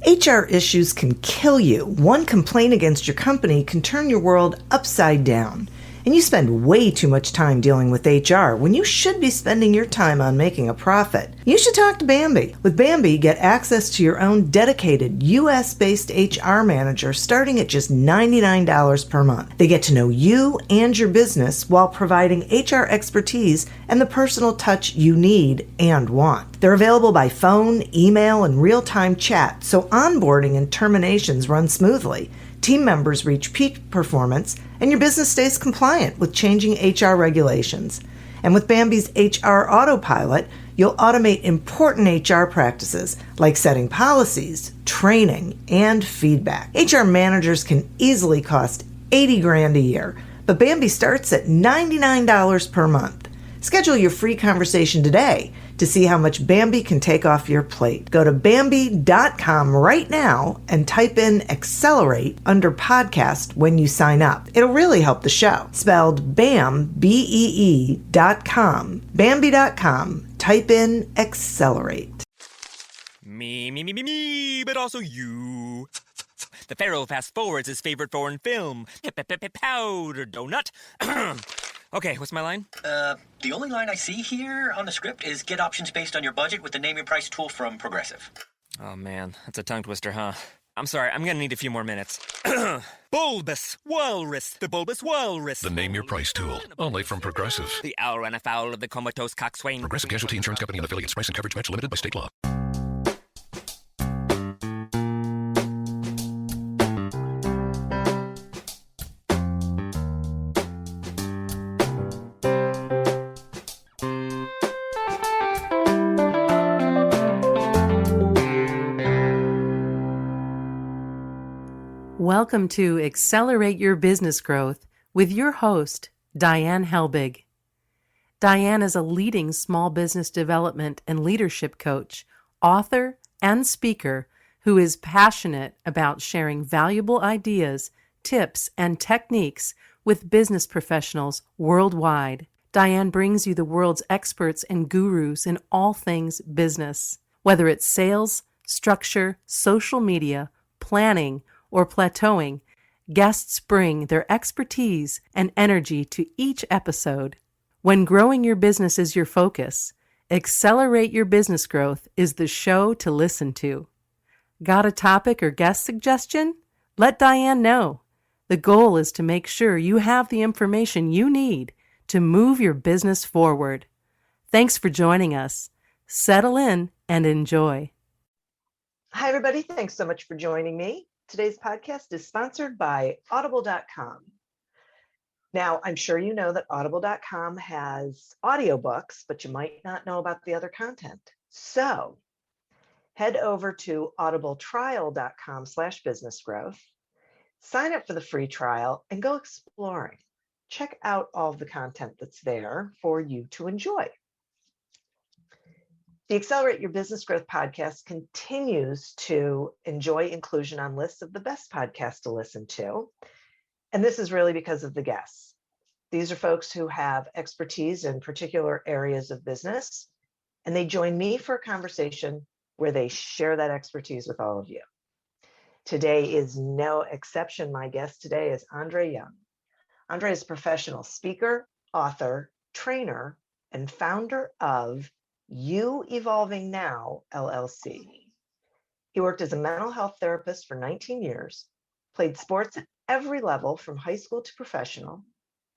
HR issues can kill you. One complaint against your company can turn your world upside down. And you spend way too much time dealing with HR when you should be spending your time on making a profit. You should talk to Bambi. With Bambi, get access to your own dedicated US-based HR manager starting at just $99 per month. They get to know you and your business while providing HR expertise and the personal touch you need and want. They're available by phone, email, and real-time chat, so onboarding and terminations run smoothly. Team members reach peak performance, and your business stays compliant with changing HR regulations. And with Bambi's HR Autopilot, you'll automate important HR practices like setting policies, training, and feedback. HR managers can easily cost $80,000 a year, but Bambi starts at $99 per month. Schedule your free conversation today to see how much Bambi can take off your plate. Go to Bambi.com right now and type in Accelerate under podcast when you sign up. It'll really help the show. Spelled BAM, BEE.com. Bambi.com. Type in Accelerate. Me, but also you. The Pharaoh fast forwards his favorite foreign film, Powder Donut. Okay, what's my line? The only line I see here on the script is get options based on your budget with the Name Your Price tool from Progressive. Oh man, that's a tongue twister, huh? I'm sorry, I'm gonna need a few more minutes. Bulbous Walrus, the Bulbous Walrus. The Name Your Price tool, only from Progressive. The owl ran afoul of the comatose coxswain. Progressive Casualty Insurance Company and affiliates. Price and coverage match limited by state law. Welcome to Accelerate Your Business Growth with your host, Diane Helbig. Diane is a leading small business development and leadership coach, author, and speaker who is passionate about sharing valuable ideas, tips, and techniques with business professionals worldwide. Diane brings you the world's experts and gurus in all things business. Whether it's sales, structure, social media, planning, or plateauing, guests bring their expertise and energy to each episode. When growing your business is your focus, Accelerate Your Business Growth is the show to listen to. Got a topic or guest suggestion? Let Diane know. The goal is to make sure you have the information you need to move your business forward. Thanks for joining us. Settle in and enjoy. Hi, everybody. Thanks so much for joining me. Today's podcast is sponsored by Audible.com. Now, I'm sure you know that Audible.com has audiobooks, but you might not know about the other content. So head over to audibletrial.com/businessgrowth, sign up for the free trial, and go exploring. Check out all of the content that's there for you to enjoy. The Accelerate Your Business Growth podcast continues to enjoy inclusion on lists of the best podcasts to listen to. And this is really because of the guests. These are folks who have expertise in particular areas of business, and they join me for a conversation where they share that expertise with all of you. Today is no exception. My guest today is Andre Young. Andre is a professional speaker, author, trainer, and founder of You Evolving Now, LLC. He worked as a mental health therapist for 19 years, played sports at every level from high school to professional,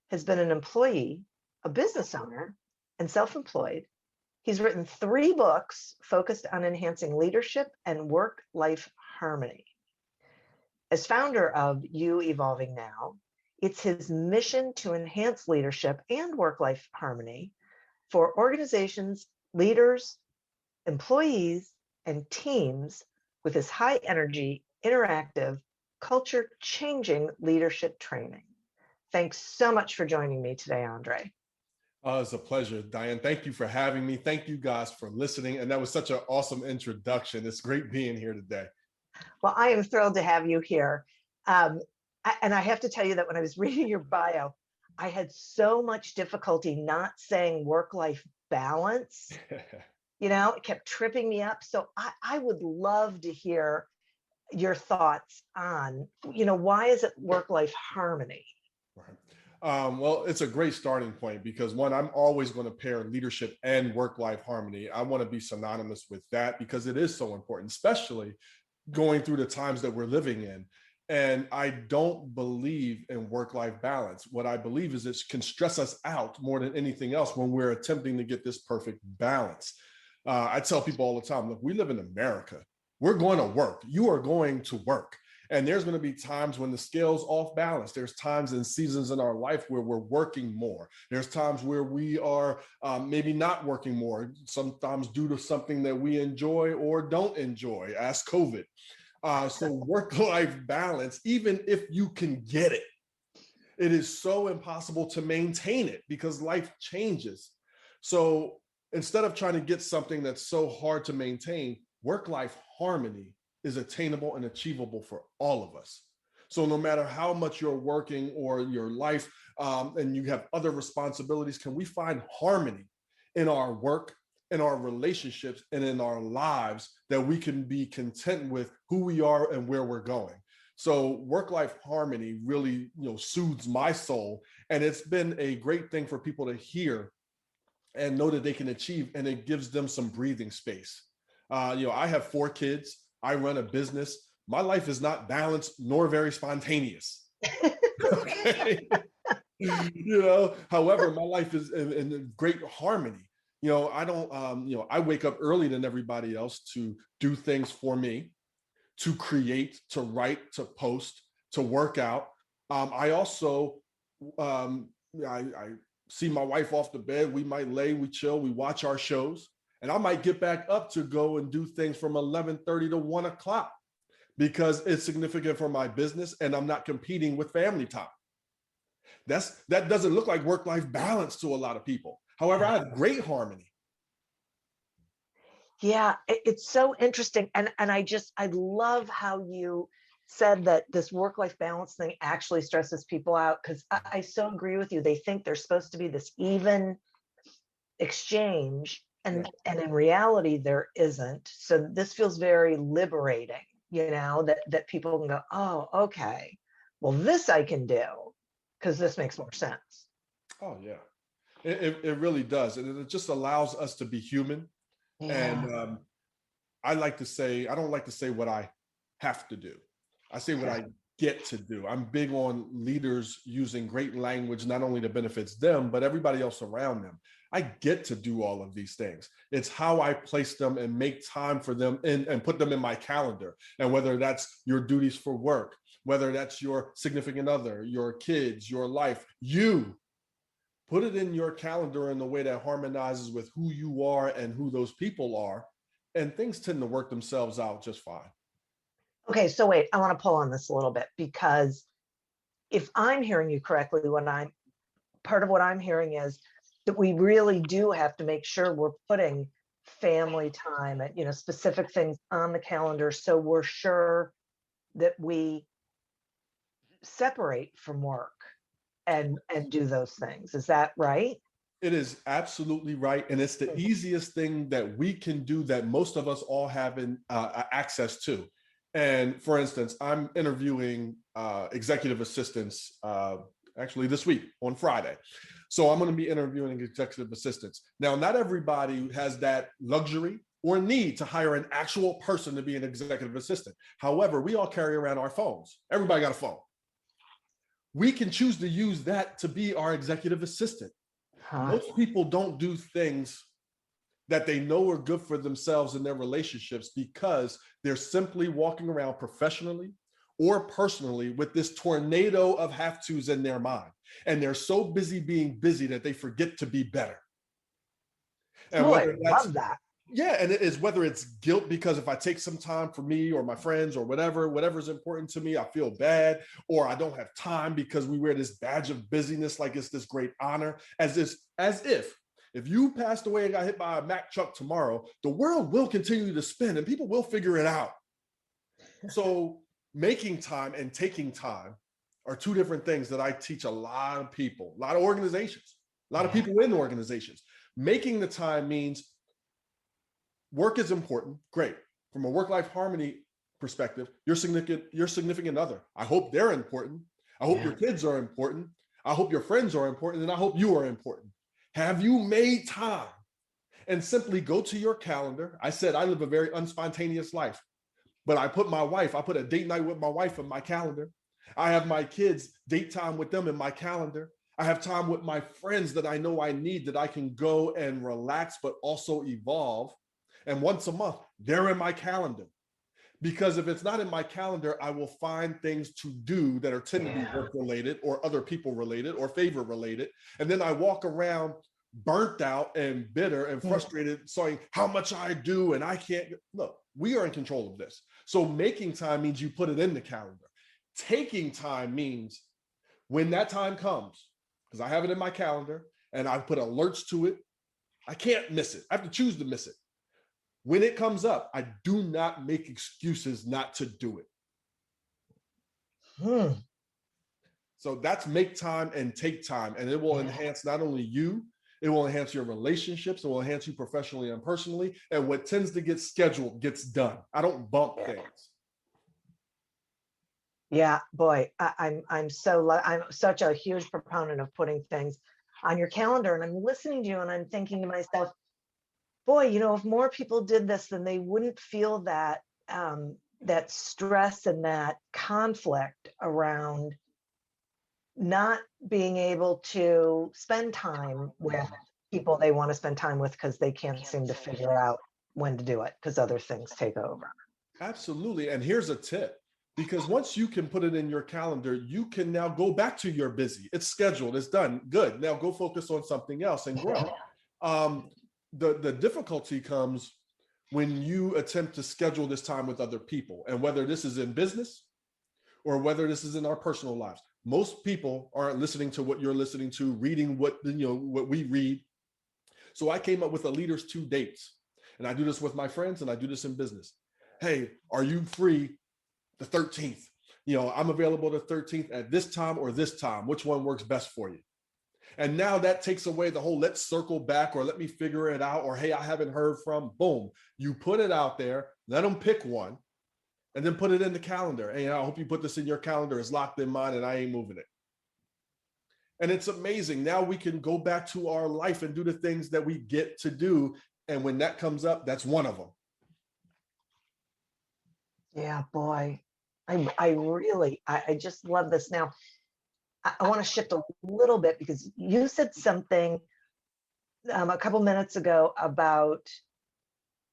has been an employee, a business owner, and self-employed. He's written 3 books focused on enhancing leadership and work-life harmony. As founder of You Evolving Now, it's his mission to enhance leadership and work-life harmony for organizations, leaders, employees, and teams with his high energy, interactive, culture-changing leadership training. Thanks so much for joining me today, Andre. It's a pleasure, Diane. Thank you for having me. Thank you guys for listening. And that was such an awesome introduction. It's great being here today. Well, I am thrilled to have you here. And I have to tell you that when I was reading your bio, I had so much difficulty not saying work-life balance. It kept tripping me up. So I would love to hear your thoughts on, why is it work-life harmony? Right. Well, it's a great starting point because one, I'm always going to pair leadership and work-life harmony. I want to be synonymous with that because it is so important, especially going through the times that we're living in. And I don't believe in work-life balance. What I believe is it can stress us out more than anything else when we're attempting to get this perfect balance. I tell people all the time, look, we live in America. We're going to work. You are going to work. And there's going to be times when the scale's off balance. There's times and seasons in our life where we're working more. There's times where we are maybe not working more, sometimes due to something that we enjoy or don't enjoy. Ask COVID. So work-life balance, even if you can get it, it is so impossible to maintain it because life changes. So instead of trying to get something that's so hard to maintain, work-life harmony is attainable and achievable for all of us. So no matter how much you're working or your life and you have other responsibilities, can we find harmony in our work, in our relationships, and in our lives that we can be content with who we are and where we're going? So work-life harmony really, soothes my soul. And it's been a great thing for people to hear and know that they can achieve, and it gives them some breathing space. I have 4 kids. I run a business. My life is not balanced nor very spontaneous. Okay. However, my life is in great harmony. I don't, I wake up early than everybody else to do things for me, to create, to write, to post, to work out. I also, I see my wife off the bed. We might we chill, we watch our shows. And I might get back up to go and do things from 11:30 to 1 o'clock because it's significant for my business and I'm not competing with family time. That doesn't look like work-life balance to a lot of people. However, I have great harmony. Yeah, it's so interesting. And I love how you said that this work-life balance thing actually stresses people out, because I so agree with you. They think there's supposed to be this even exchange, and in reality there isn't. So this feels very liberating, that people can go, oh, okay, well, this I can do because this makes more sense. Oh yeah, it really does. And it just allows us to be human. Yeah. And I don't like to say what I have to do. I say what I get to do. I'm big on leaders using great language, not only that benefits them, but everybody else around them. I get to do all of these things. It's how I place them and make time for them and put them in my calendar. And whether that's your duties for work, whether that's your significant other, your kids, your life, you put it in your calendar in a way that harmonizes with who you are and who those people are. And things tend to work themselves out just fine. Okay, so wait, I want to pull on this a little bit, because if I'm hearing you correctly, part of what I'm hearing is that we really do have to make sure we're putting family time and specific things on the calendar, so we're sure that we separate from work and do those things. Is that right? It is absolutely right. And it's the easiest thing that we can do that most of us all have access to. And for instance, I'm interviewing executive assistants actually this week on Friday. So I'm going to be interviewing executive assistants. Now, not everybody has that luxury or need to hire an actual person to be an executive assistant. However, we all carry around our phones. Everybody got a phone. We can choose to use that to be our executive assistant. Most people don't do things that they know are good for themselves and their relationships because they're simply walking around professionally or personally with this tornado of have-tos in their mind. And they're so busy being busy that they forget to be better. And I love that. Yeah, and it is whether it's guilt because if I take some time for me or my friends or whatever's important to me, I feel bad, or I don't have time because we wear this badge of busyness like it's this great honor, as if you passed away and got hit by a Mack truck tomorrow, the world will continue to spin and people will figure it out. So making time and taking time are two different things that I teach a lot of people, a lot of organizations, a lot of people in organizations. Making the time means work is important, great. From a work-life harmony perspective, your significant other. I hope they're important. I hope your kids are important. I hope your friends are important, and I hope you are important. Have you made time? And simply go to your calendar. I said I live a very unspontaneous life, but I put a date night with my wife in my calendar. I have my kids date time with them in my calendar. I have time with my friends that I know I need, that I can go and relax, but also evolve. And once a month, they're in my calendar. Because if it's not in my calendar, I will find things to do that tend to be work related or other people related or favor related. And then I walk around burnt out and bitter and frustrated, saying how much I do and I can't. Look, we are in control of this. So making time means you put it in the calendar. Taking time means when that time comes, because I have it in my calendar and I put alerts to it, I can't miss it. I have to choose to miss it. When it comes up, I do not make excuses not to do it. So that's make time and take time. And it will enhance not only you, it will enhance your relationships, it will enhance you professionally and personally. And what tends to get scheduled gets done. I don't bump things. Yeah, boy, I'm such a huge proponent of putting things on your calendar. And I'm listening to you and I'm thinking to myself, boy, if more people did this, then they wouldn't feel that that stress and that conflict around not being able to spend time with people they want to spend time with because they can't seem to figure out when to do it because other things take over. Absolutely. And here's a tip. Because once you can put it in your calendar, you can now go back to your busy. It's scheduled. It's done. Good. Now go focus on something else and grow. The difficulty comes when you attempt to schedule this time with other people, and whether this is in business or whether this is in our personal lives. Most people aren't listening to what you're listening to, reading what we read. So I came up with a leaders 2 dates, and I do this with my friends, and I do this in business. Hey, are you free the 13th? I'm available the 13th at this time or this time. Which one works best for you? And now that takes away the whole let's circle back or let me figure it out or hey, I haven't heard from. Boom. You put it out there, let them pick one, and then put it in the calendar. Hey, I hope you put this in your calendar. It's locked in mine and I ain't moving it. And it's amazing. Now we can go back to our life and do the things that we get to do. And when that comes up, that's one of them. Yeah, boy. I just love this. Now, I want to shift a little bit because you said something a couple minutes ago about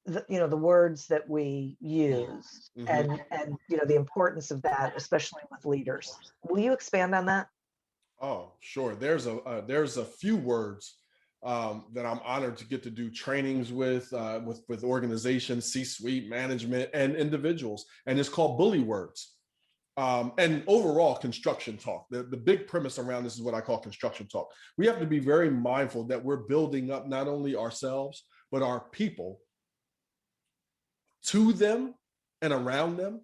the words that we use and the importance of that, especially with leaders. Will you expand on that? Oh, sure. There's a few words that I'm honored to get to do trainings with organizations, C-suite management, and individuals, and it's called bully words. And overall construction talk. The big premise around this is what I call construction talk. We have to be very mindful that we're building up not only ourselves, but our people to them and around them.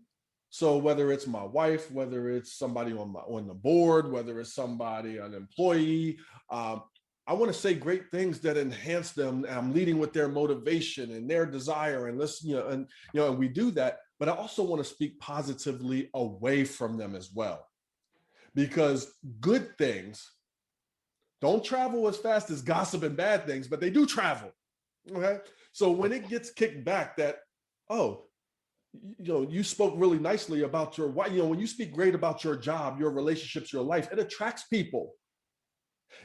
So whether it's my wife, whether it's somebody on the board, whether it's somebody, an employee, I want to say great things that enhance them. I'm leading with their motivation and their desire, and and we do that. But I also want to speak positively away from them as well, because good things don't travel as fast as gossip and bad things, but they do travel. Okay, so when it gets kicked back, that you spoke really nicely about your wife. When you speak great about your job, your relationships, your life, it attracts people.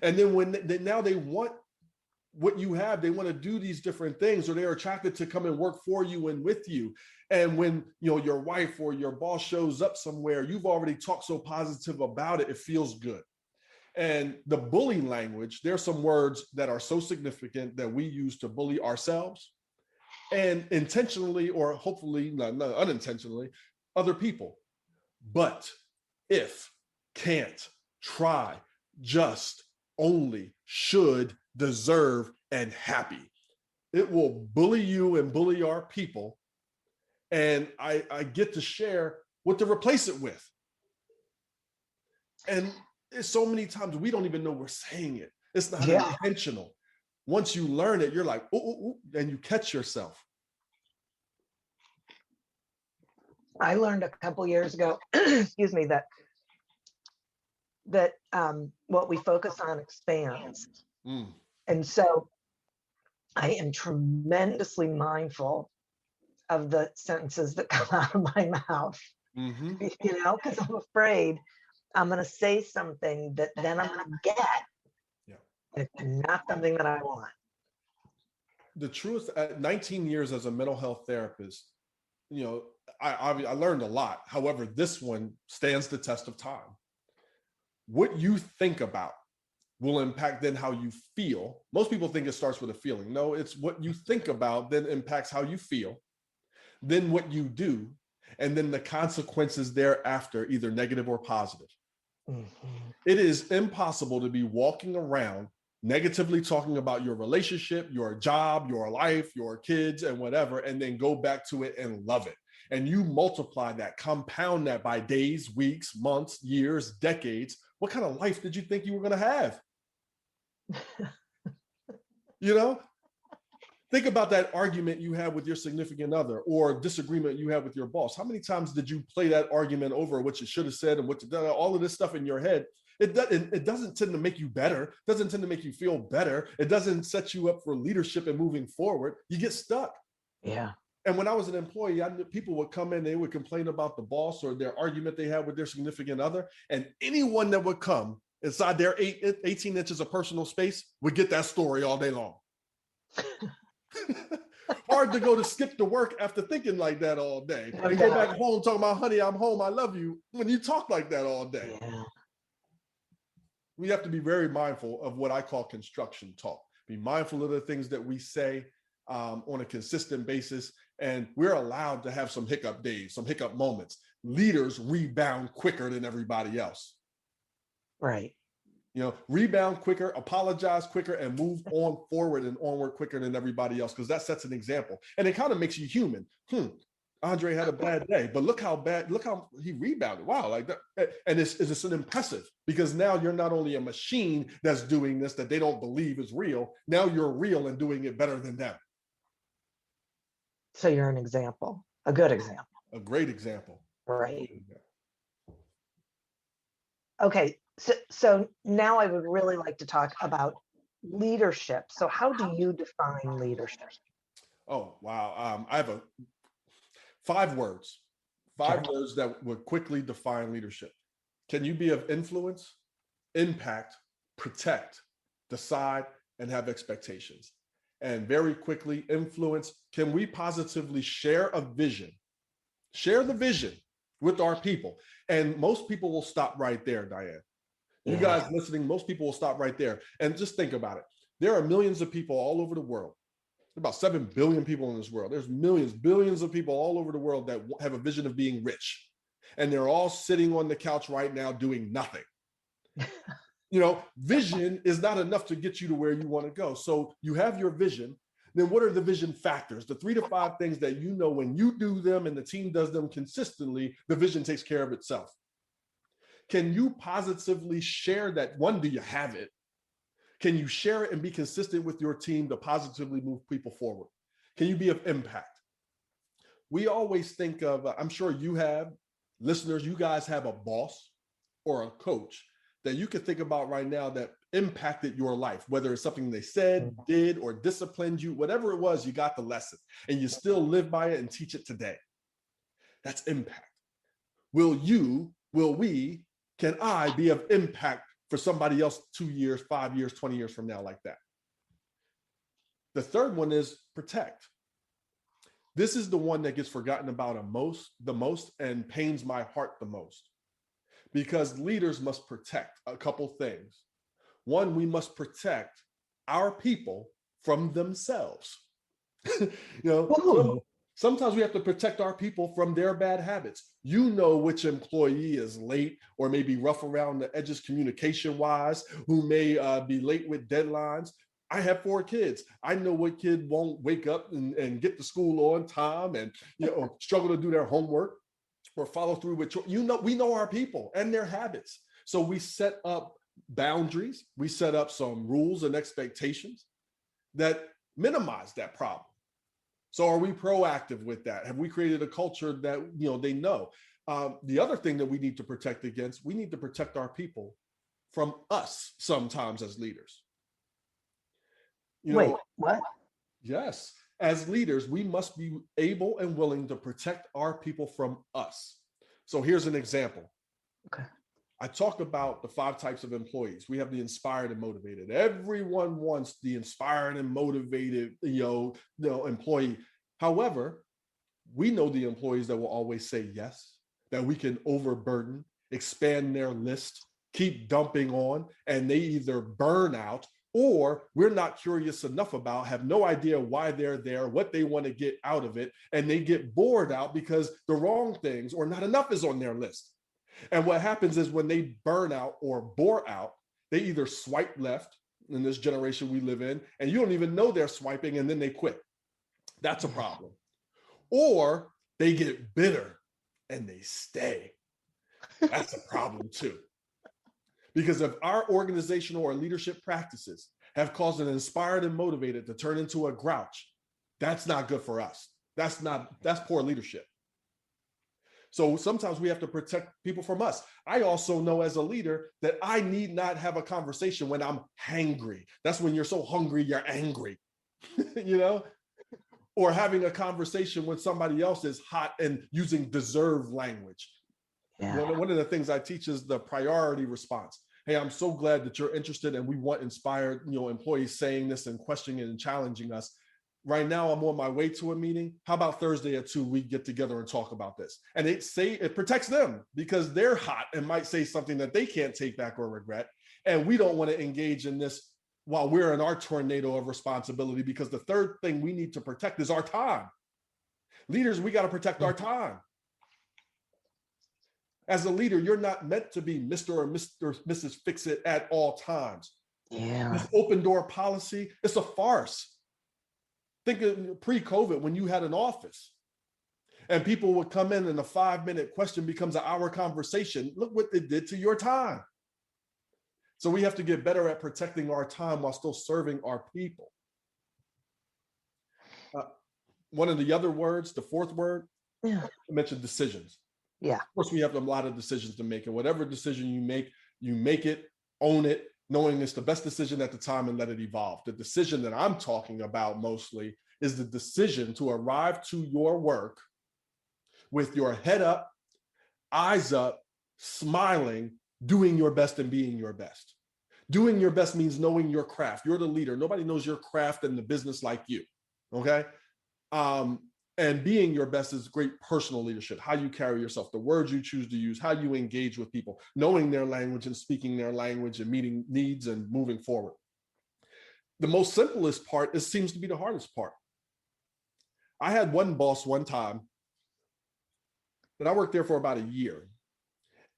And then when now they want what you have, they want to do these different things, or they're attracted to come and work for you and with you. And when your wife or your boss shows up somewhere, you've already talked so positive about it, it feels good. And the bullying language, there's some words that are so significant that we use to bully ourselves, and intentionally or hopefully not unintentionally other people. But, if, can't, try, just, only, should, deserve, and happy. It will bully you and bully our people. And I get to share what to replace it with. And it's so many times we don't even know we're saying it. It's not intentional. Once you learn it, you're like, ooh, and you catch yourself. I learned a couple years ago, excuse me, that what we focus on expands. Mm. And so I am tremendously mindful of the sentences that come out of my mouth, Mm-hmm. because I'm afraid I'm going to say something that then I'm going to get. Yeah. It's not something that I want. The truth, at 19 years as a mental health therapist, I learned a lot. However, this one stands the test of time. What you think about will impact then how you feel. Most people think it starts with a feeling. No, it's what you think about then impacts how you feel, then what you do, and then the consequences thereafter, either negative or positive. Mm-hmm. It is impossible to be walking around negatively talking about your relationship, your job, your life, your kids, and whatever, and then go back to it and love it. And you multiply that, compound that by days, weeks, months, years, decades. What kind of life did you think you were going to have? Think about that argument you had with your significant other or disagreement you had with your boss. How many times did you play that argument over, what you should have said and what you done, all of this stuff in your head? It doesn't tend to make you better. It doesn't tend to make you feel better. It doesn't set you up for leadership and moving forward. You get stuck. Yeah. And when I was an employee, I knew people would come in, they would complain about the boss or their argument they had with their significant other. And anyone that would come inside their 18 inches of personal space would get that story all day long. Hard to go to skip to work after thinking like that all day and go back home talking about, honey, I'm home, I love you, when you talk like that all day. Yeah. We have to be very mindful of what I call construction talk. Be mindful of the things that we say on a consistent basis. And we're allowed to have some hiccup days, some hiccup moments. Leaders rebound quicker than everybody else. Right. Rebound quicker, apologize quicker, and move on forward and onward quicker than everybody else, because that sets an example. And it kind of makes you human. Andre had a bad day, but look how he rebounded. Wow, like that. And it's an impressive, because now you're not only a machine that's doing this that they don't believe is real. Now you're real and doing it better than them. So you're an example, a good example. A great example. Right. Okay. So now I would really like to talk about leadership. So how do you define leadership? Oh, wow. I have 5 words. 5 words that would quickly define leadership. Can you be of influence, impact, protect, decide, and have expectations? And very quickly, influence. Can we positively share a vision? Share the vision with our people. And most people will stop right there, Diane. You guys listening, most people will stop right there. And just think about it. There are millions of people all over the world. About 7 billion people in this world. There's millions, billions of people all over the world that have a vision of being rich. And they're all sitting on the couch right now doing nothing. Vision is not enough to get you to where you want to go. So you have your vision. Then what are the vision factors? The 3 to 5 things that when you do them and the team does them consistently, the vision takes care of itself. Can you positively share that? One, do you have it? Can you share it and be consistent with your team to positively move people forward? Can you be of impact? We always think of, I'm sure you have, listeners, you guys have a boss or a coach that you can think about right now that impacted your life, whether it's something they said, did, or disciplined you, whatever it was, you got the lesson and you still live by it and teach it today. That's impact. Can I be of impact for somebody else 2 years, 5 years, 20 years from now like that? The third one is protect. This is the one that gets forgotten about the most and pains my heart the most, because leaders must protect a couple things. One, we must protect our people from themselves. Sometimes we have to protect our people from their bad habits. Which employee is late or maybe rough around the edges communication-wise, who may be late with deadlines. I have 4 kids. I know what kid won't wake up and get to school on time and struggle to do their homework or follow through with we know our people and their habits. So we set up boundaries. We set up some rules and expectations that minimize that problem. So are we proactive with that? Have we created a culture that, they know? The other thing that we need to protect against, we need to protect our people from us sometimes as leaders. Wait, what? Yes, as leaders, we must be able and willing to protect our people from us. So here's an example. Okay. I talked about the 5 types of employees. We have the inspired and motivated. Everyone wants the inspired and motivated, employee. However, we know the employees that will always say yes, that we can overburden, expand their list, keep dumping on, and they either burn out or we're not curious enough about, have no idea why they're there, what they want to get out of it, and they get bored out because the wrong things or not enough is on their list. And what happens is when they burn out or bore out, they either swipe left in this generation we live in, and you don't even know they're swiping, and then they quit. That's a problem. Or they get bitter and they stay. That's a problem too. Because if our organizational or leadership practices have caused an inspired and motivated to turn into a grouch, that's not good for us. That's poor leadership. So sometimes we have to protect people from us. I also know as a leader that I need not have a conversation when I'm hangry. That's when you're so hungry, you're angry, or having a conversation when somebody else is hot and using deserve language. Yeah. One of the things I teach is the priority response. Hey, I'm so glad that you're interested and we want inspired, employees saying this and questioning and challenging us. Right now, I'm on my way to a meeting. How about Thursday at 2, we get together and talk about this? And it protects them because they're hot and might say something that they can't take back or regret. And we don't want to engage in this while we're in our tornado of responsibility, because the third thing we need to protect is our time. Leaders, we got to protect our time. As a leader, you're not meant to be Mr. or Mrs. Fix-It at all times. Yeah. This open door policy, it's a farce. Think of pre-COVID when you had an office and people would come in and a 5-minute question becomes an hour conversation. Look what it did to your time. So we have to get better at protecting our time while still serving our people. One of the other words, the fourth word, I mentioned decisions. Yeah. Of course, we have a lot of decisions to make, and whatever decision you make it, own it, knowing it's the best decision at the time and let it evolve. The decision that I'm talking about mostly is the decision to arrive to your work with your head up, eyes up, smiling, doing your best and being your best. Doing your best means knowing your craft. You're the leader. Nobody knows your craft and the business like you, okay? And being your best is great personal leadership, how you carry yourself, the words you choose to use, how you engage with people, knowing their language and speaking their language and meeting needs and moving forward. The most simplest part seems to be the hardest part. I had one boss one time that I worked there for about a year.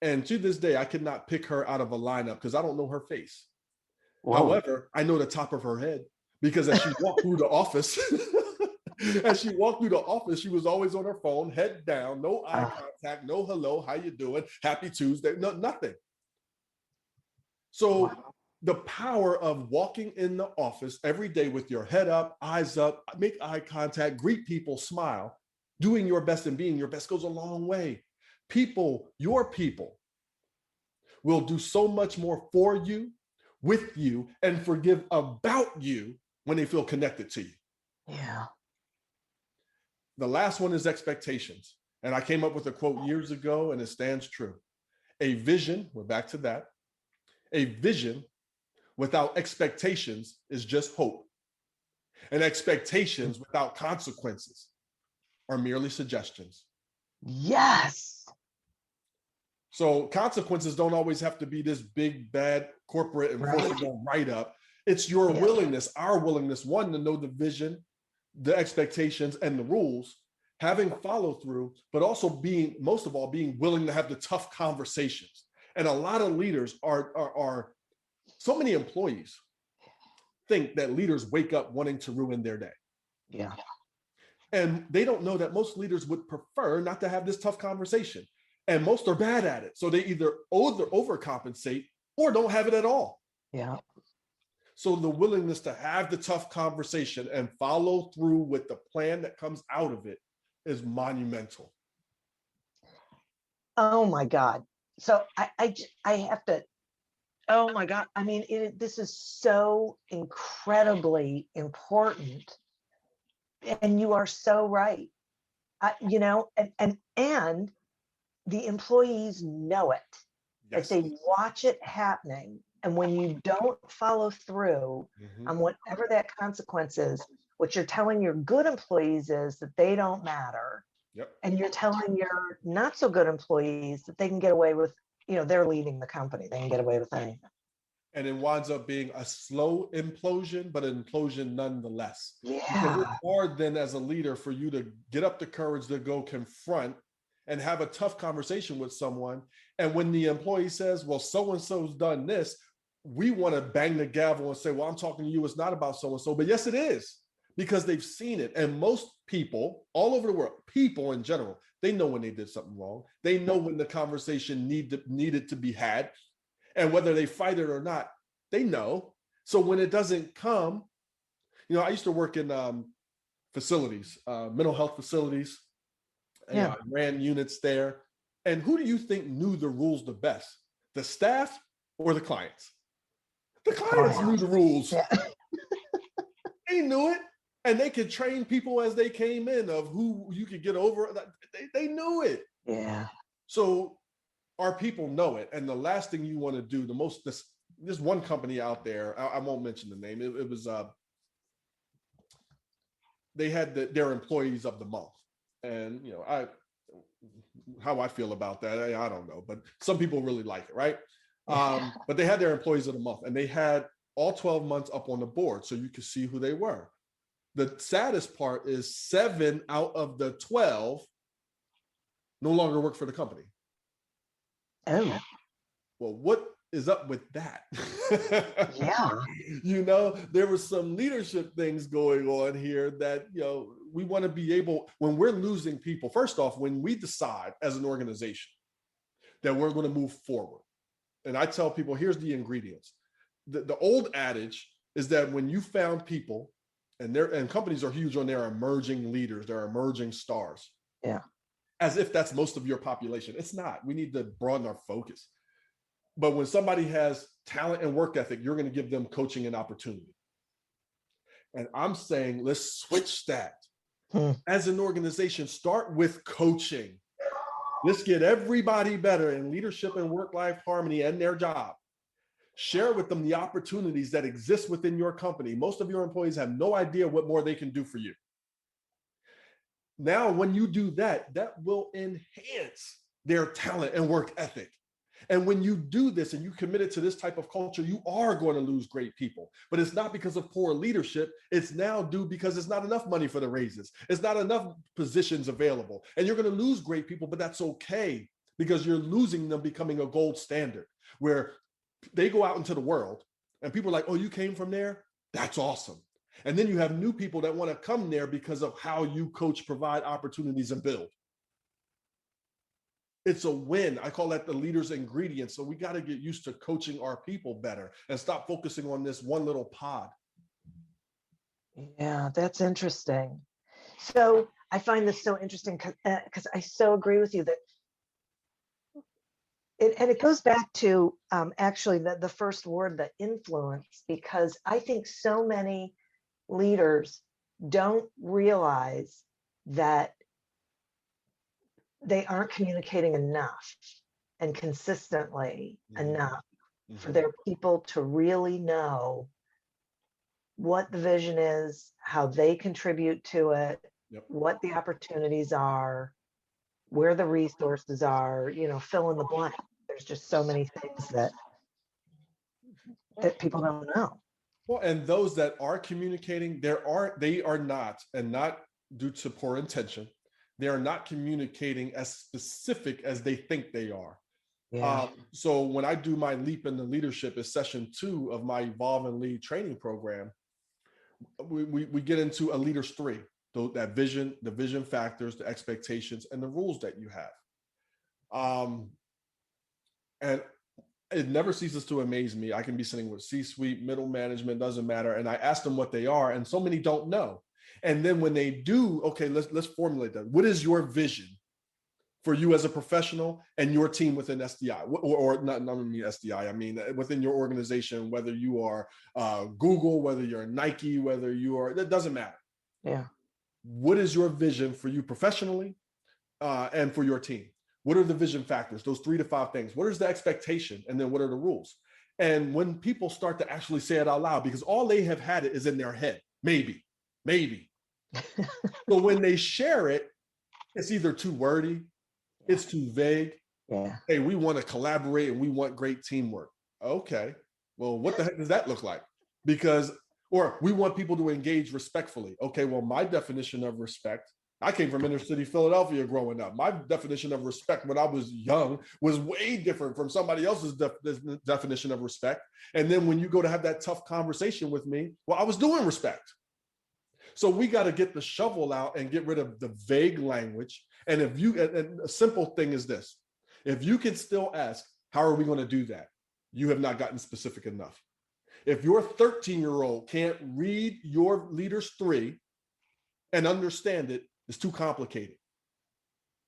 And to this day, I could not pick her out of a lineup because I don't know her face. Whoa. However, I know the top of her head because as she walked through the office, she was always on her phone, head down, no eye contact, no hello, how you doing, happy Tuesday, no, nothing. So the power of walking in the office every day with your head up, eyes up, make eye contact, greet people, smile, doing your best and being your best goes a long way. People, your people, will do so much more for you, with you, and forgive about you when they feel connected to you. Yeah. The last one is expectations. And I came up with a quote years ago, and it stands true. A vision, we're back to that. A vision without expectations is just hope. And expectations without consequences are merely suggestions. Yes. So consequences don't always have to be this big, bad corporate enforceable write-up. It's your willingness, our willingness, one, to know the vision, the expectations, and the rules, having follow through, but also most of all, being willing to have the tough conversations. And a lot of leaders are so many employees think that leaders wake up wanting to ruin their day. Yeah. And they don't know that most leaders would prefer not to have this tough conversation. And most are bad at it. So they either overcompensate or don't have it at all. Yeah. So the willingness to have the tough conversation and follow through with the plan that comes out of it is monumental. Oh my God. So I have to, oh my God. I mean, this is so incredibly important. And you are so right. And the employees know it. Like Yes. they watch it happening. And when you don't follow through on whatever that consequence is, what you're telling your good employees is that they don't matter. Yep. And you're telling your not so good employees that they can get away with, they're leading the company. They can get away with anything. And it winds up being a slow implosion, but an implosion nonetheless. Because Yeah. it's hard then as a leader for you to get up the courage to go confront and have a tough conversation with someone. And when the employee says, well, so-and-so's done this, we want to bang the gavel and say, well, I'm talking to you. It's not about so-and-so, but yes, it is, because they've seen it. And most people all over the world, people in general, they know when they did something wrong. They know when the conversation needed to be had. And whether they fight it or not, they know. So when it doesn't come, I used to work in facilities, mental health facilities. And, I ran units there. And who do you think knew the rules the best? The staff or the clients? The clients knew the rules. Yeah. They knew it. And they could train people as they came in of who you could get over. They knew it. Yeah. So our people know it. And the last thing you want to do, there's one company out there, I won't mention the name. It was, they had their employees of the month. And, how I feel about that, I don't know, but some people really like it, right? But they had their employees of the month, and they had all 12 months up on the board so you could see who they were. The saddest part is 7 out of the 12 no longer work for the company. Oh. Well, what is up with that? Yeah. There was some leadership things going on here that, we want to be able, when we're losing people, first off, when we decide as an organization that we're going to move forward, and I tell people, here's the ingredients. The old adage is that when you found people, and companies are huge on their emerging leaders, their emerging stars. Yeah. As if that's most of your population. It's not. We need to broaden our focus. But when somebody has talent and work ethic, you're going to give them coaching and opportunity. And I'm saying, let's switch that. As an organization, start with coaching. Let's get everybody better in leadership and work-life harmony and their job. Share with them the opportunities that exist within your company. Most of your employees have no idea what more they can do for you. Now, when you do that, that will enhance their talent and work ethic. And when you do this and you commit it to this type of culture, you are going to lose great people. But it's not because of poor leadership. It's now due because it's not enough money for the raises. It's not enough positions available. And you're going to lose great people, but that's okay, because you're losing them becoming a gold standard where they go out into the world and people are like, oh, you came from there? That's awesome. And then you have new people that want to come there because of how you coach, provide opportunities, and build. It's a win. I call that the leader's ingredient. So we got to get used to coaching our people better and stop focusing on this one little pod. Yeah, that's interesting. So I find this so interesting because I so agree with you that it goes back to actually the first word, the influence, because I think so many leaders don't realize that they aren't communicating enough and consistently enough for their people to really know what the vision is, how they contribute to it, what the opportunities are, where the resources are, fill in the blank. There's just so many things that people don't know. Well, and those that are communicating, they are not, and not due to poor intention, they are not communicating as specific as they think they are. Yeah. So when I do my Leap into Leadership, is session 2 of my Evolve and Lead training program, we get into a leader's 3, that vision, the vision factors, the expectations, and the rules that you have. And it never ceases to amaze me. I can be sitting with C-suite, middle management, doesn't matter. And I ask them what they are, and so many don't know. And then when they do, okay, let's formulate that. What is your vision for you as a professional and your team within SDI, or not only SDI, I mean within your organization, whether you are Google, whether you're Nike, whether you are, that doesn't matter. Yeah. What is your vision for you professionally and for your team? What are the vision factors? Those 3 to 5 things. What is the expectation? And then what are the rules? And when people start to actually say it out loud, because all they have had it is in their head, maybe. So when they share it, it's either too wordy, it's too vague. Yeah. Hey, we want to collaborate and we want great teamwork. Okay. Well, what the heck does that look like? Because, or we want people to engage respectfully. Okay, well, my definition of respect, I came from inner city Philadelphia growing up. My definition of respect when I was young was way different from somebody else's definition of respect. And then when you go to have that tough conversation with me, well, I was doing respect. So we got to get the shovel out and get rid of the vague language. And if you, and a simple thing is this, if you can still ask, how are we going to do that? You have not gotten specific enough. If your 13-year-old can't read your leaders 3 and understand it, it's too complicated.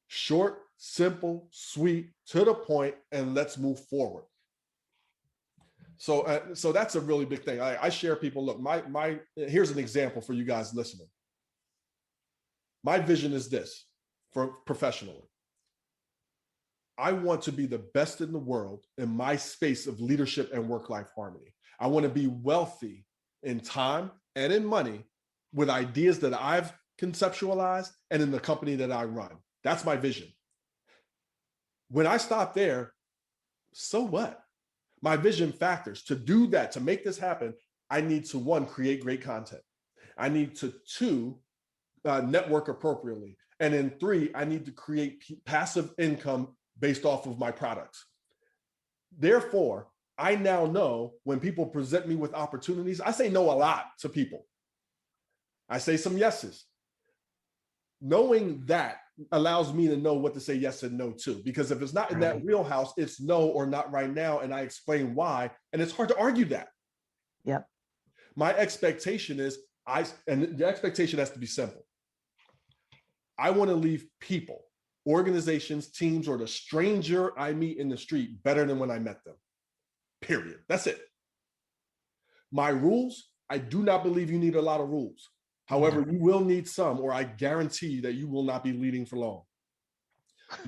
Short, simple, sweet, to the point, and let's move forward. So that's a really big thing. I share people, look, here's an example for you guys listening. My vision is this for professionally. I want to be the best in the world in my space of leadership and work-life harmony. I want to be wealthy in time and in money with ideas that I've conceptualized and in the company that I run. That's my vision. When I stop there, so what? My vision factors to do that, to make this happen, I need to 1, create great content. I need to 2, network appropriately. And then 3, I need to create passive income based off of my products. Therefore, I now know when people present me with opportunities, I say no a lot to people. I say some yeses. Knowing that allows me to know what to say yes and no to, because if it's not in that wheelhouse, it's no or not right now, and I explain why, and it's hard to argue that. Yep. My expectation is, and the expectation has to be simple. I want to leave people, organizations, teams, or the stranger I meet in the street better than when I met them. Period. That's it. My rules, I do not believe you need a lot of rules. However, you will need some, or I guarantee that you will not be leading for long.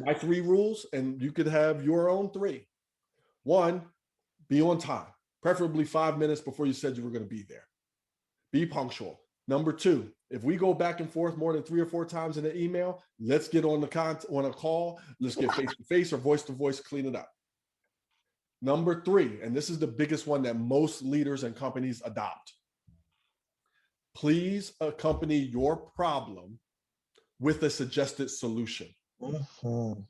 My 3 rules, and you could have your own 3. 1, be on time, preferably 5 minutes before you said you were going to be there. Be punctual. Number 2, if we go back and forth more than 3 or 4 times in an email, let's get on a call. Let's get face to face or voice to voice, clean it up. Number 3, and this is the biggest one that most leaders and companies adopt. Please accompany your problem with a suggested solution. Mm-hmm.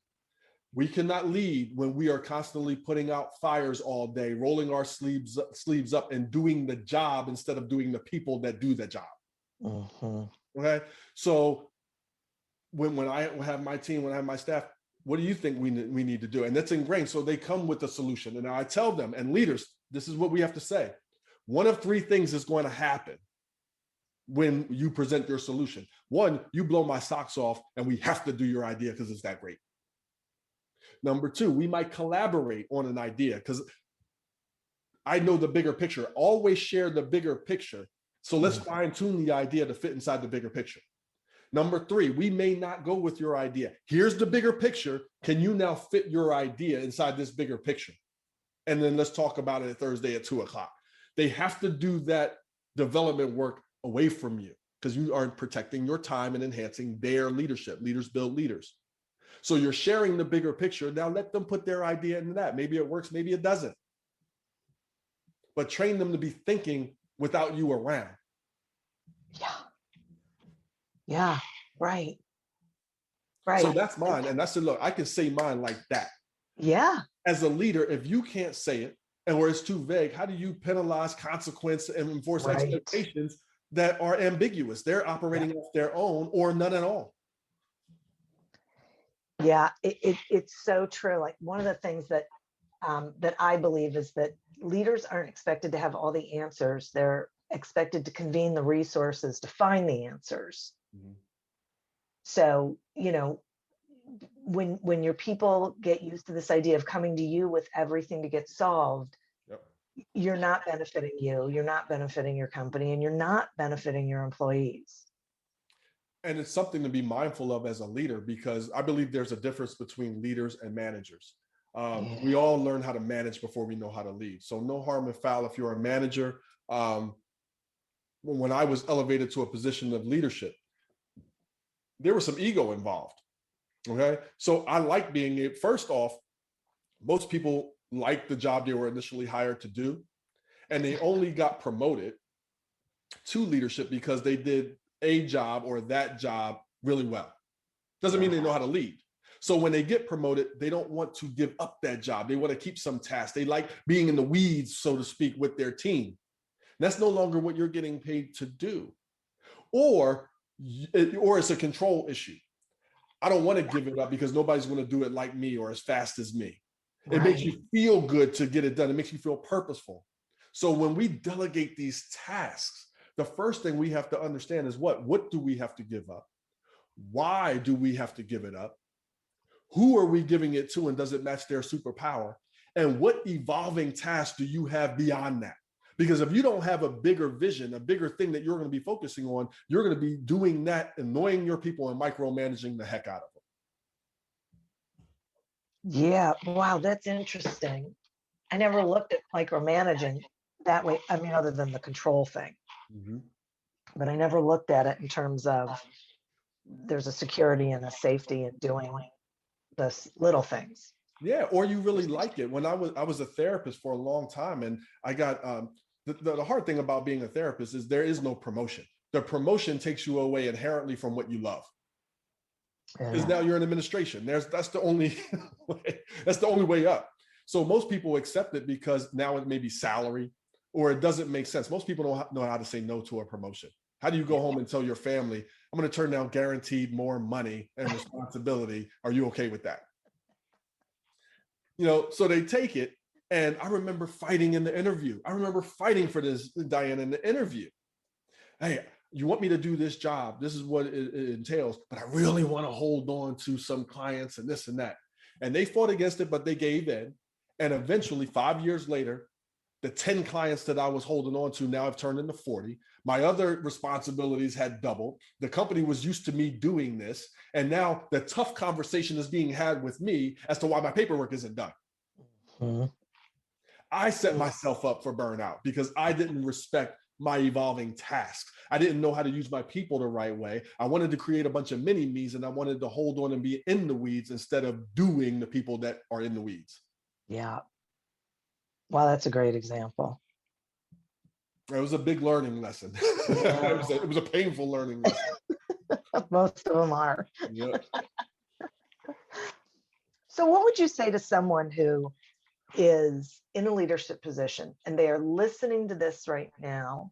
We cannot lead when we are constantly putting out fires all day, rolling our sleeves up and doing the job instead of doing the people that do the job. Mm-hmm. Okay. So when I have my team, when I have my staff, what do you think we need to do? And that's ingrained. So they come with a solution. And I tell them, and leaders, this is what we have to say. One of 3 things is going to happen when you present your solution. 1, you blow my socks off and we have to do your idea because it's that great. Number 2, we might collaborate on an idea because I know the bigger picture. Always share the bigger picture. So let's fine tune the idea to fit inside the bigger picture. Number 3, we may not go with your idea. Here's the bigger picture. Can you now fit your idea inside this bigger picture? And then let's talk about it Thursday at 2:00. They have to do that development work away from you because you are protecting your time and enhancing their leadership. Leaders build leaders. So you're sharing the bigger picture. Now let them put their idea into that. Maybe it works, maybe it doesn't. But train them to be thinking without you around. Yeah. Right. Right. So that's mine. And that's it. Look, I can say mine like that. Yeah. As a leader, if you can't say it and where it's too vague, how do you penalize, consequence, and enforce expectations that are ambiguous? They're operating off their own or none at all. Yeah, it's so true. Like one of the things that that I believe is that leaders aren't expected to have all the answers. They're expected to convene the resources to find the answers. Mhm. So, when your people get used to this idea of coming to you with everything to get solved, Yep. you're not benefiting you, you're not benefiting your company, and you're not benefiting your employees. And it's something to be mindful of as a leader, because I believe there's a difference between leaders and managers. We all learn how to manage before we know how to lead. So no harm and foul if you're a manager. When I was elevated to a position of leadership, there was some ego involved. Okay. So I like being it. First off, most people like the job they were initially hired to do, and they only got promoted to leadership because they did a job or that job really well. Doesn't mean they know how to lead. So when they get promoted, they don't want to give up that job. They want to keep some tasks. They like being in the weeds, so to speak, with their team. That's no longer what you're getting paid to do. Or it's a control issue. I don't want to give it up because nobody's going to do it like me or as fast as me. It makes you feel good to get it done. It makes you feel purposeful. So when we delegate these tasks, the first thing we have to understand is what do we have to give up? Why do we have to give it up? Who are we giving it to, and does it match their superpower? And what evolving tasks do you have beyond that? Because if you don't have a bigger vision, a bigger thing that you're going to be focusing on, you're going to be doing that, annoying your people and micromanaging the heck out of them. Yeah, wow, that's interesting. I never looked at micromanaging that way. I mean, other than the control thing, but I never looked at it in terms of there's a security and a safety in doing the little things. Yeah, or you really like it. When I was a therapist for a long time, and I got the hard thing about being a therapist is there is no promotion. The promotion takes you away inherently from what you love. Because now you're in administration. That's the only that's the only way up. So most people accept it because now it may be salary, or it doesn't make sense. Most people don't know how to say no to a promotion. How do you go home and tell your family, I'm going to turn down guaranteed more money and responsibility? Are you okay with that? So they take it. And I remember fighting in the interview. I remember fighting for this, Diane, in the interview. Hey, you want me to do this job? This is what it entails, but I really want to hold on to some clients and this and that. And they fought against it, but they gave in. And eventually, 5 years later, the 10 clients that I was holding on to now have turned into 40. My other responsibilities had doubled. The company was used to me doing this. And now the tough conversation is being had with me as to why my paperwork isn't done. I set myself up for burnout because I didn't respect my evolving tasks. I didn't know how to use my people the right way. I wanted to create a bunch of mini me's, and I wanted to hold on and be in the weeds instead of doing the people that are in the weeds. Yeah. Wow, that's a great example. It was a big learning lesson. It was a painful learning lesson. Most of them are. Yeah. So what would you say to someone who is in a leadership position and they are listening to this right now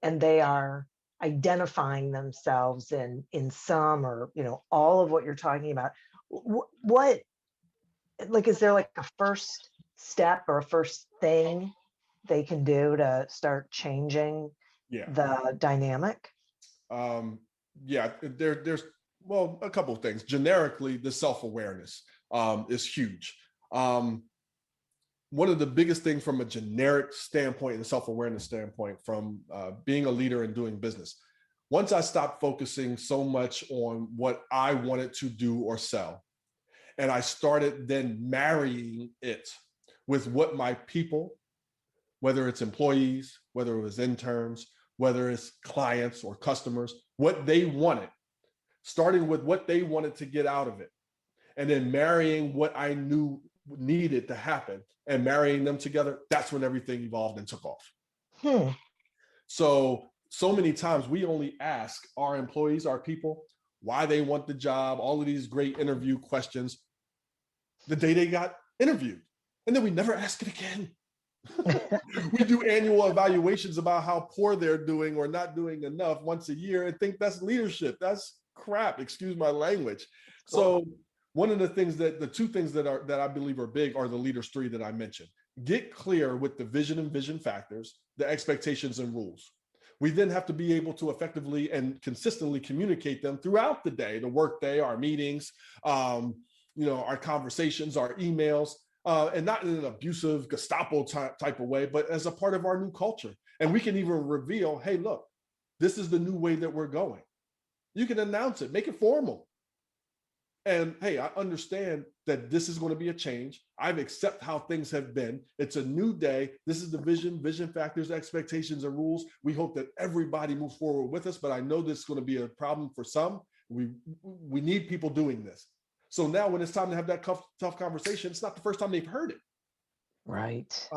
and they are identifying themselves in some or all of what you're talking about? What is there like a first step or a first thing they can do to start changing the dynamic? There's a couple of things. Generically, the self-awareness is huge. One of the biggest things from a generic standpoint and a self-awareness standpoint from being a leader and doing business, once I stopped focusing so much on what I wanted to do or sell, and I started then marrying it with what my people, whether it's employees, whether it was interns, whether it's clients or customers, what they wanted, starting with what they wanted to get out of it, and then marrying what I knew needed to happen and marrying them together, that's when everything evolved and took off. So many times we only ask our employees, our people, why they want the job, all of these great interview questions the day they got interviewed. And then we never ask it again. We do annual evaluations about how poor they're doing or not doing enough once a year and think that's leadership. That's crap, excuse my language. So one of the things the two things that I believe are big are the leaders three that I mentioned. Get clear with the vision and vision factors, the expectations and rules. We then have to be able to effectively and consistently communicate them throughout the day, the work day, our meetings, our conversations, our emails, and not in an abusive Gestapo type of way, but as a part of our new culture. And we can even reveal, hey, look, this is the new way that we're going. You can announce it, make it formal. And hey, I understand that this is going to be a change. I've accepted how things have been. It's a new day. This is the vision factors, expectations, and rules. We hope that everybody moves forward with us, but I know this is going to be a problem for some. We need people doing this. So now when it's time to have that tough conversation, it's not the first time they've heard it. Right.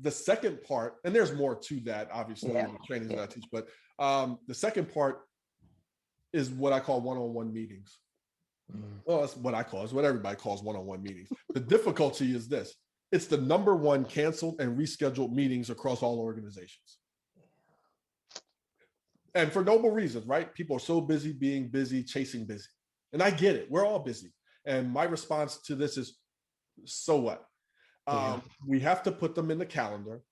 The second part, and there's more to that, obviously, in the trainings that I teach, but the second part is what I call one-on-one meetings. Well, that's what I call, it's what everybody calls one-on-one meetings. The difficulty is this: it's the number one canceled and rescheduled meetings across all organizations. And for noble reasons, right? People are so busy being busy, chasing busy. And I get it. We're all busy. And my response to this is, so what? We have to put them in the calendar.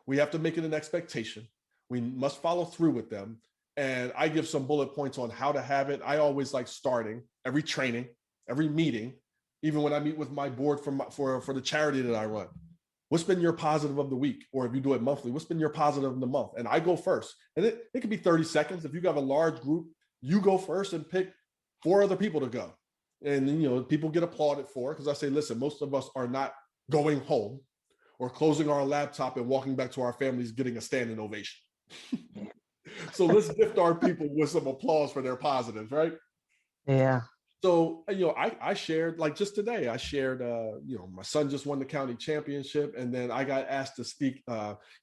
We have to make it an expectation. We must follow through with them. And I give some bullet points on how to have it. I always like starting every training, every meeting, even when I meet with my board for the charity that I run. What's been your positive of the week? Or if you do it monthly, what's been your positive of the month? And I go first. And it could be 30 seconds. If you have a large group, you go first and pick 4 other people to go. And, people get applauded for, because I say, listen, most of us are not going home or closing our laptop and walking back to our families getting a standing ovation. So let's gift our people with some applause for their positives, right? Yeah. So, I shared, like just today, I shared, my son just won the county championship, and then I got asked to speak,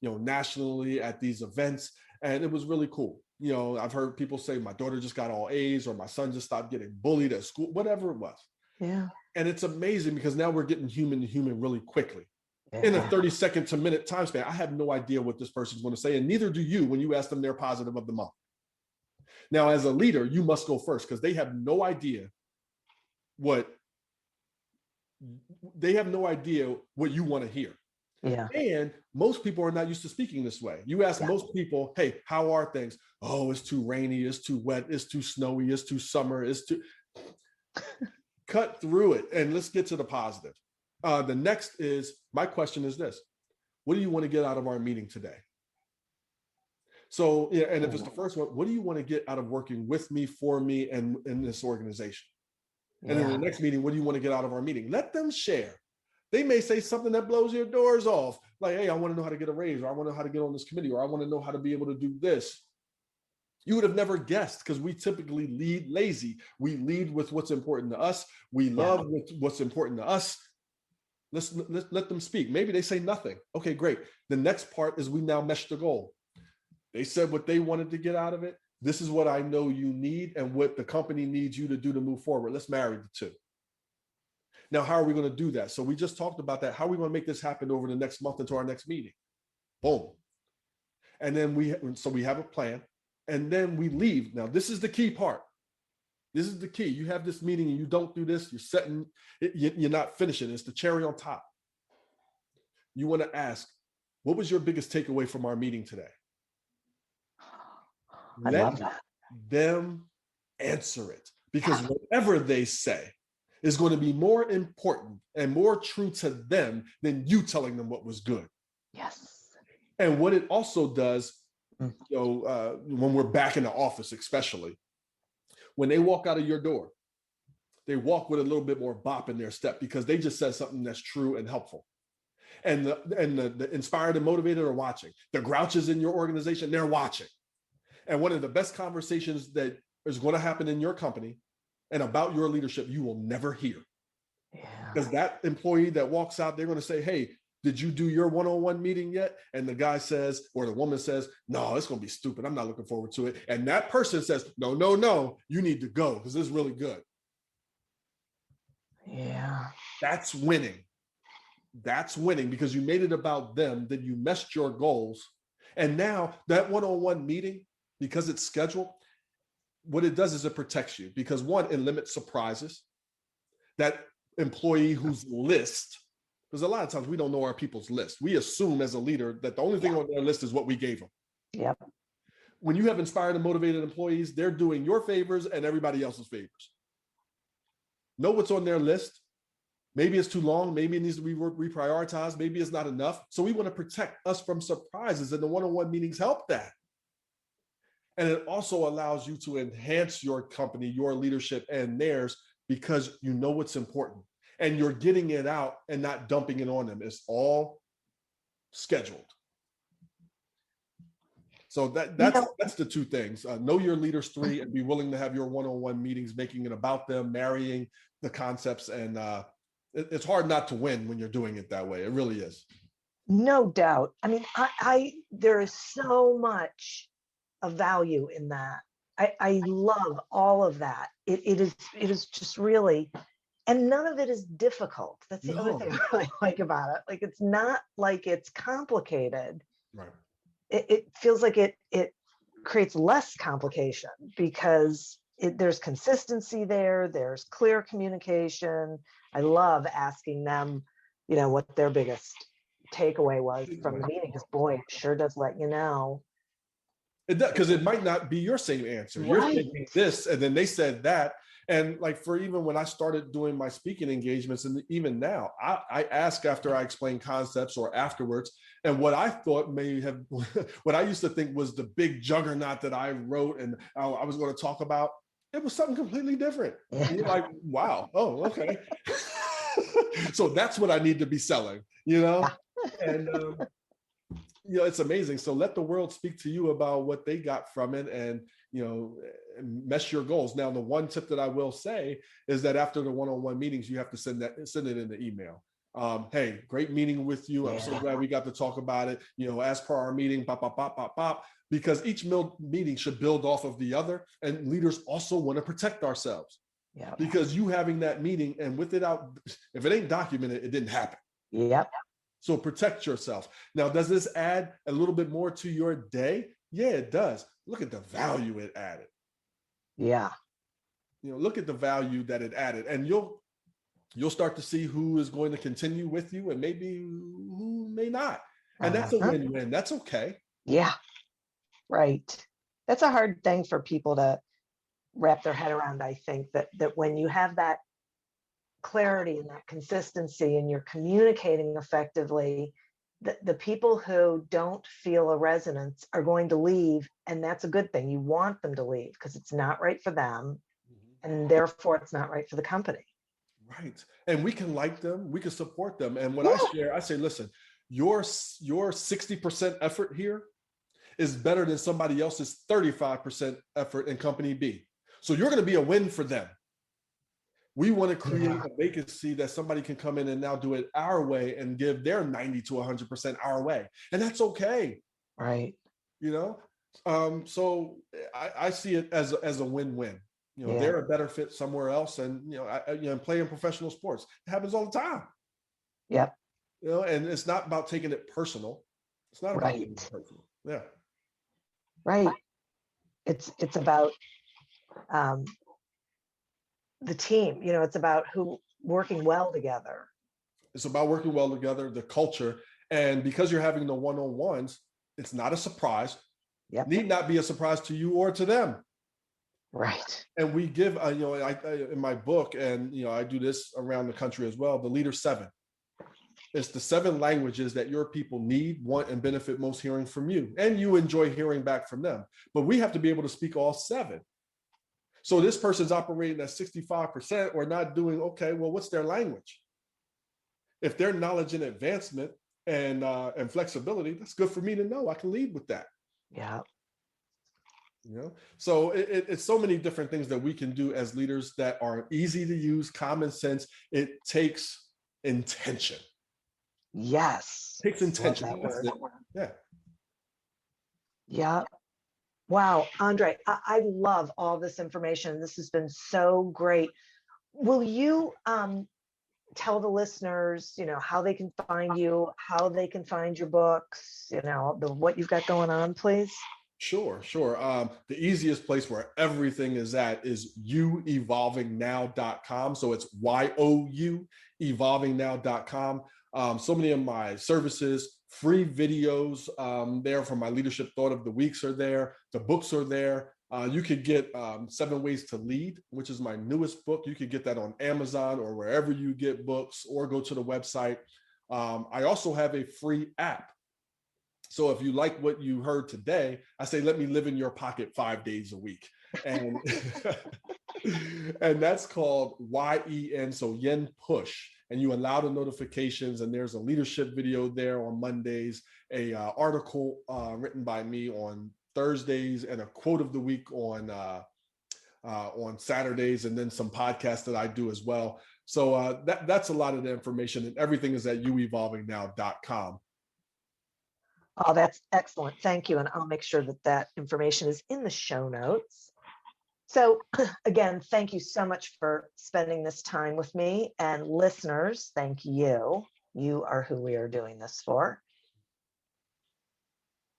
nationally at these events, and it was really cool. I've heard people say my daughter just got all A's, or my son just stopped getting bullied at school, whatever it was. Yeah. And it's amazing because now we're getting human to human really quickly. In a 30-second to minute time span. I have no idea what this person's going to say, and neither do you when you ask them their positive of the month. Now, as a leader, you must go first because they have no idea what you want to hear. Yeah. And most people are not used to speaking this way. You ask most people, hey, how are things? Oh, it's too rainy, it's too wet, it's too snowy, it's too summer, it's too... Cut through it and let's get to the positive. The next is, my question is this: what do you want to get out of our meeting today? So, and if it's the first one, what do you want to get out of working with me, for me, and in this organization? And in the next meeting, what do you want to get out of our meeting? Let them share. They may say something that blows your doors off, like, hey, I want to know how to get a raise, or I want to know how to get on this committee, or I want to know how to be able to do this. You would have never guessed, because we typically lead lazy. We lead with what's important to us. We love what's important to us. Let's let them speak. Maybe they say nothing. Okay, great. The next part is we now mesh the goal. They said what they wanted to get out of it. This is what I know you need and what the company needs you to do to move forward. Let's marry the two. Now, how are we going to do that? So we just talked about that. How are we going to make this happen over the next month into our next meeting? Boom. And then we have a plan, and then we leave. Now, this is the key part. This is the key. You have this meeting and you don't do this, you're not finishing. It's the cherry on top. You want to ask, what was your biggest takeaway from our meeting today? I love that. Them answer it, because whatever they say is going to be more important and more true to them than you telling them what was good. Yes. And what it also does, when we're back in the office, especially, when they walk out of your door, they walk with a little bit more bop in their step because they just said something that's true and helpful. And the inspired and motivated are watching. The grouches in your organization, they're watching. And one of the best conversations that is going to happen in your company and about your leadership, you will never hear. Because that employee that walks out, they're going to say, hey, did you do your one-on-one meeting yet? And the guy says, or the woman says, no, it's going to be stupid. I'm not looking forward to it. And that person says, no, you need to go because it's really good. Yeah. That's winning. That's winning because you made it about them, then you meshed your goals. And now that one-on-one meeting, because it's scheduled, what it does is it protects you because one, it limits surprises. that employee whose list, because a lot of times we don't know our people's list. We assume as a leader that the only thing on their list is what we gave them. Yep. When you have inspired and motivated employees, they're doing your favors and everybody else's favors. Know what's on their list. Maybe it's too long. Maybe it needs to be reprioritized. Maybe it's not enough. So we want to protect us from surprises, and the one-on-one meetings help that. And it also allows you to enhance your company, your leadership, and theirs, because you know what's important and you're getting it out and not dumping it on them. It's all scheduled. So that's the two things. Know your leaders, 3, and be willing to have your one-on-one meetings, making it about them, marrying the concepts. And it's hard not to win when you're doing it that way. It really is. No doubt. I mean, there is so much of value in that. I love all of that. It is just really, and none of it is difficult. That's the other thing I really like about it. Like, it's not like it's complicated. Right. It feels like it creates less complication because there's consistency there. There's clear communication. I love asking them, what their biggest takeaway was from the meeting, because boy, it sure does let you know. It does, because it might not be your same answer. You're thinking this, and then they said that. And like, for even when I started doing my speaking engagements, and even now, I ask after I explain concepts or afterwards. And what I thought may have, what I used to think was the big juggernaut that I wrote and I was going to talk about, it was something completely different. And you're like, wow, oh, okay. So that's what I need to be selling, And it's amazing. So let the world speak to you about what they got from it, and mesh your goals. Now, the one tip that I will say is that after the one-on-one meetings, you have to send it in the email. Hey, great meeting with you. I'm so glad we got to talk about it. As per our meeting, pop, pop, pop, pop, pop. Because each meeting should build off of the other, and leaders also want to protect ourselves. Yeah. Because you having that meeting and with it out, if it ain't documented, it didn't happen. Yep. So protect yourself. Now, does this add a little bit more to your day? Yeah, it does. Look at the value it added. Yeah. Look at the value that it added, and you'll start to see who is going to continue with you and maybe who may not. And that's a win-win. That's okay. Yeah. Right. That's a hard thing for people to wrap their head around. I think that when you have that clarity and that consistency and you're communicating effectively, the people who don't feel a resonance are going to leave, and that's a good thing. You want them to leave because it's not right for them, and therefore it's not right for the company. Right. And we can like them, we can support them. And when I share, I say, listen, your 60% effort here is better than somebody else's 35% effort in company B. So you're going to be a win for them. We want to create a vacancy that somebody can come in and now do it our way and give their 90 to 100% our way. And that's okay. Right. So I see it as a win-win. They're a better fit somewhere else. And, I'm playing professional sports. It happens all the time. Yep. And it's not about taking it personal. It's not about taking it personal. Yeah. Right. It's about the team. It's about working well together. It's about working well together, the culture. And because you're having the one-on-ones, it's not a surprise. Yep. Need not be a surprise to you or to them. Right. And we give, I in my book, and, I do this around the country as well, the Leader 7. It's the 7 languages that your people need, want, and benefit most hearing from you. And you enjoy hearing back from them. But we have to be able to speak all 7. So this person's operating at 65% or not doing okay. Well, what's their language? If their knowledge and advancement and flexibility, that's good for me to know. I can lead with that. Yeah. So it's so many different things that we can do as leaders that are easy to use, common sense. It takes intention. Yes. It takes intention. Yeah. Yeah. Wow, Andre, I love all this information. This has been so great. Will you tell the listeners, how they can find you, how they can find your books, what you've got going on, please? Sure, sure. The easiest place where everything is at is youevolvingnow.com. So it's YOU evolvingnow.com. So many of my services, free videos there for my leadership thought of the weeks are there. The books are there. You could get 7 Ways to Lead, which is my newest book. You could get that on Amazon or wherever you get books, or go to the website. I also have a free app. So if you like what you heard today, I say, let me live in your pocket 5 days a week. And, and that's called YEN, so Yen Push. And you allow the notifications, and there's a leadership video there on Mondays, a article written by me on Thursdays, and a quote of the week on Saturdays, and then some podcasts that I do as well. So that's a lot of the information, and everything is at youevolvingnow.com. Oh, that's excellent. Thank you. And I'll make sure that that information is in the show notes. So again, thank you so much for spending this time with me, and listeners, thank you. You are who we are doing this for.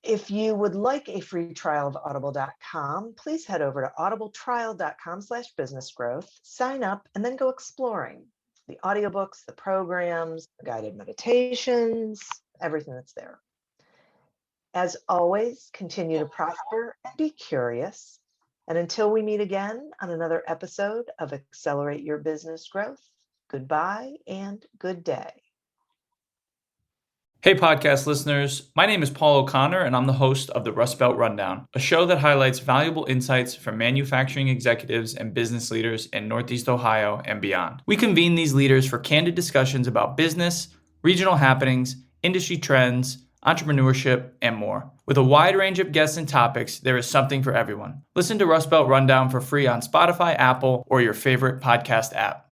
If you would like a free trial of audible.com, please head over to audibletrial.com/businessgrowth, sign up, and then go exploring the audiobooks, the programs, the guided meditations, everything that's there. As always, continue to prosper and be curious. And until we meet again on another episode of Accelerate Your Business Growth, goodbye and good day. Hey, podcast listeners. My name is Paul O'Connor, and I'm the host of the Rust Belt Rundown, a show that highlights valuable insights from manufacturing executives and business leaders in Northeast Ohio and beyond. We convene these leaders for candid discussions about business, regional happenings, industry trends, entrepreneurship, and more. With a wide range of guests and topics, there is something for everyone. Listen to Rust Belt Rundown for free on Spotify, Apple, or your favorite podcast app.